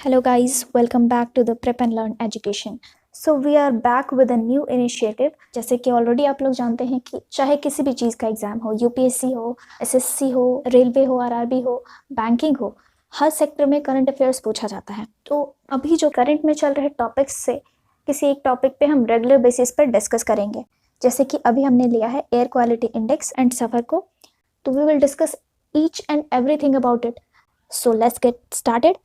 Hello guys, welcome back to the Prep and Learn Education. So we are back with a new initiative. जैसे कि already आप लोग जानते हैं कि चाहे किसी भी चीज़ का एग्जाम हो, यूपीएससी हो, एसएससी हो, रेलवे हो, आरआरबी हो, बैंकिंग हो, हर सेक्टर में करंट अफेयर्स पूछा जाता है। तो अभी जो करंट में चल रहे टॉपिक्स से किसी एक टॉपिक पे हम रेगुलर बेसिस पर डिस्कस करेंगे। जैसे कि अभी हमने लिया है air quality index and SAFAR को, तो we will discuss each and everything about it. So let's get started.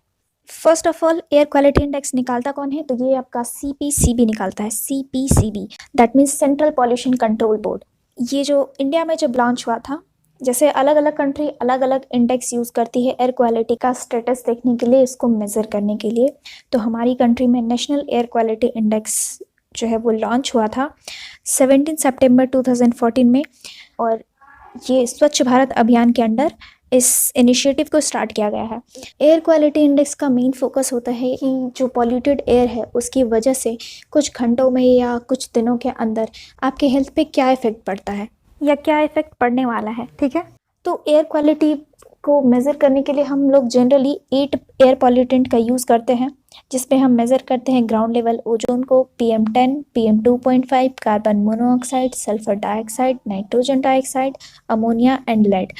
First of all, air quality index निकालता कौन है? तो ये आपका सीपीसीबी निकालता है। CPCB that means central pollution control board. ये जो इंडिया में जब लॉन्च हुआ था, जैसे अलग अलग कंट्री अलग अलग इंडेक्स यूज़ करती है एयर क्वालिटी का स्टेटस देखने के लिए, इसको मेज़र करने के लिए। तो हमारी कंट्री में नेशनल एयर क्वालिटी इंडेक्स जो है वो लॉन्च हुआ था 17 सितंबर 2014 में, और ये स्वच्छ भारत अभियान के अंडर इस इनिशिएटिव को स्टार्ट किया गया है। एयर क्वालिटी इंडेक्स का मेन फोकस होता है कि जो पॉल्यूटेड एयर है उसकी वजह से कुछ घंटों में या कुछ दिनों के अंदर आपके हेल्थ पे क्या इफेक्ट पड़ता है या क्या इफेक्ट पड़ने वाला है। ठीक है, तो एयर क्वालिटी को मेज़र करने के लिए हम लोग जनरली 8 एयर पॉल्यूटेंट का यूज़ करते हैं, जिसमें हम मेज़र करते हैं ग्राउंड लेवल ओजोन को, PM10, PM2.5, carbon monoxide, sulphur dioxide, nitrogen dioxide, ammonia and lead.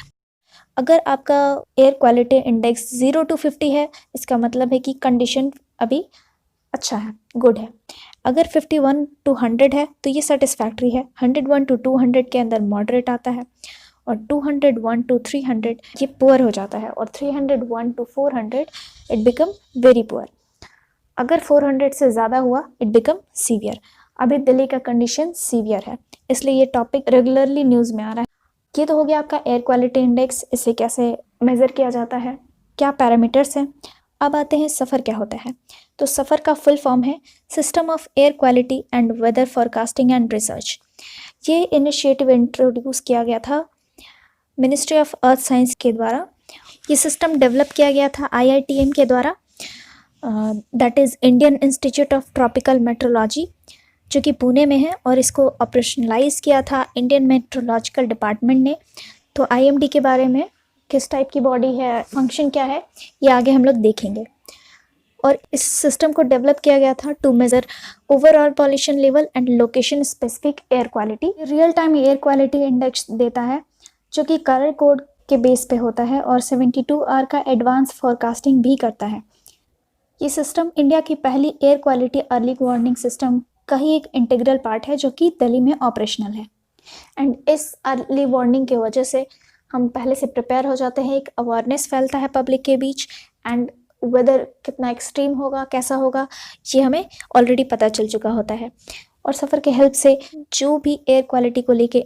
अगर आपका एयर क्वालिटी इंडेक्स 0 to 50 है, इसका मतलब है कि कंडीशन अभी अच्छा है, गुड है। अगर 51 to 100 है तो ये सेटिस्फैक्ट्री है। 101 to 200 के अंदर मॉडरेट आता है, और 201 to 300 ये पुअर हो जाता है, और 301 to 400 it become very poor. अगर 400 से ज़्यादा हुआ इट बिकम सीवियर। अभी दिल्ली का कंडीशन सीवियर है, इसलिए ये टॉपिक रेगुलरली न्यूज़ में आ रहा है। ये तो हो गया आपका एयर क्वालिटी इंडेक्स, इसे कैसे मेज़र किया जाता है, क्या पैरामीटर्स हैं। अब आते हैं सफ़र क्या होता है। तो सफ़र का फुल फॉर्म है system of air quality and weather forecasting and research. ये इनिशिएटिव इंट्रोड्यूस किया गया था मिनिस्ट्री ऑफ अर्थ साइंस के द्वारा। ये सिस्टम डेवलप किया गया था IITM के द्वारा, that is Indian institute of tropical metrology, जो कि पुणे में है, और इसको ऑपरेशनलाइज किया था इंडियन मेट्रोलॉजिकल डिपार्टमेंट ने। तो IMD के बारे में, किस टाइप की बॉडी है, फंक्शन क्या है, ये आगे हम लोग देखेंगे। और इस सिस्टम को डेवलप किया गया था to measure overall pollution level and location specific air quality. Real time air quality index देता है, जो कि कलर कोड के बेस पे होता है, और 72 आवर का एडवांस फोरकास्टिंग भी करता है। ये सिस्टम इंडिया की पहली air quality early warning system का ही एक इंटीग्रल पार्ट है, जो कि दिल्ली में ऑपरेशनल है। एंड इस अर्ली वार्निंग की वजह से हम पहले से प्रिपेयर हो जाते हैं, एक अवेयरनेस फैलता है पब्लिक के बीच, एंड वेदर कितना एक्सट्रीम होगा, कैसा होगा, ये हमें ऑलरेडी पता चल चुका होता है। और सफ़र के हेल्प से जो भी एयर क्वालिटी को लेके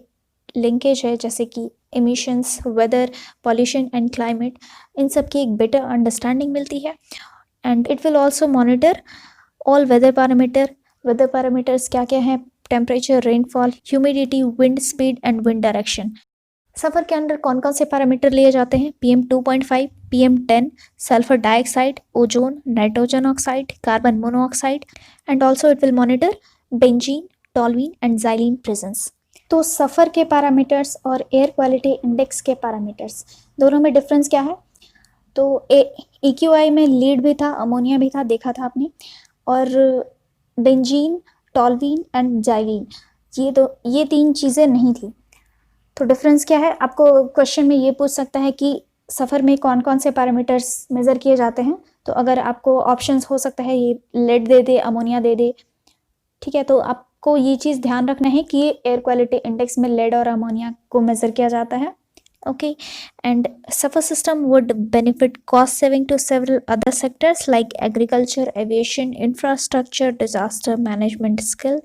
लिंकेज है, जैसे कि emissions, weather, pollution and climate, इन सब की एक बेटर अंडरस्टैंडिंग मिलती है। And it will also monitor all weather parameter. Weather parameters क्या क्या हैं? Temperature, rainfall, humidity, wind speed and wind direction. SAFAR के अंदर कौन कौन से पैरामीटर लिए जाते हैं? PM2.5, PM10, sulphur dioxide, ozone, nitrogen oxide, carbon monoxide, and also it will monitor benzene, toluene and xylene presence. तो सफ़र के पैरामीटर्स और एयर क्वालिटी इंडेक्स के पैरामीटर्स दोनों में डिफरेंस क्या है? तो EQI में लीड भी था, अमोनिया भी था, देखा था आपने, और बेंजीन, टॉल्यूइन एंड xylene, ये 3 चीज़ें नहीं थी। तो डिफरेंस क्या है? आपको क्वेश्चन में ये पूछ सकता है कि सफ़र में कौन कौन से पैरामीटर्स मेज़र किए जाते हैं। तो अगर आपको ऑप्शंस हो सकता है ये लेड दे दे, अमोनिया दे दे, ठीक है, तो आपको ये चीज़ ध्यान रखना है कि एयर क्वालिटी इंडेक्स में लेड और अमोनिया को मेज़र किया जाता है। Okay, and SAFA system would benefit cost saving to several other sectors like agriculture, aviation, infrastructure, disaster management skill,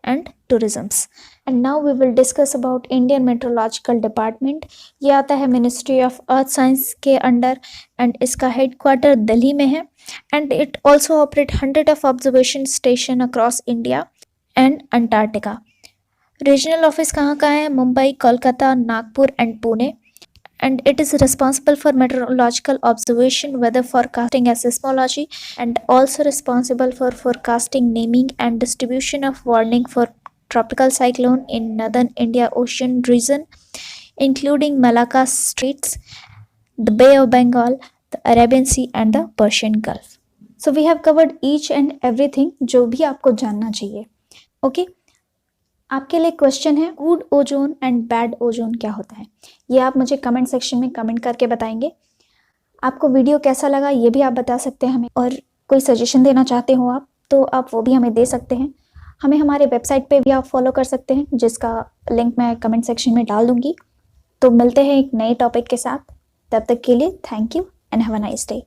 and tourisms. And now we will discuss about Indian Meteorological Department. ये आता है Ministry of Earth Science के under, and इसका headquarter Delhi में है, and it also operate 100 of observation station across India and Antarctica. Regional office कहाँ का है? Mumbai, Kolkata, Nagpur and Pune, and it is responsible for meteorological observation, weather forecasting and seismology, and also responsible for forecasting, naming and distribution of warning for tropical cyclone in northern India Ocean region, including Malacca straits, the Bay of Bengal, the Arabian Sea and the Persian Gulf. So we have covered each and everything जो भी आपको जानना चाहिए। Okay, आपके लिए question है, good ozone and bad ozone क्या होता है? ये आप मुझे कमेंट सेक्शन में कमेंट करके बताएंगे। आपको वीडियो कैसा लगा ये भी आप बता सकते हैं हमें, और कोई सजेशन देना चाहते हो आप तो आप वो भी हमें दे सकते हैं। हमें हमारे वेबसाइट पे भी आप फॉलो कर सकते हैं, जिसका लिंक मैं कमेंट सेक्शन में डाल दूंगी। तो मिलते हैं एक नए टॉपिक के साथ, तब तक के लिए thank you and have a nice day.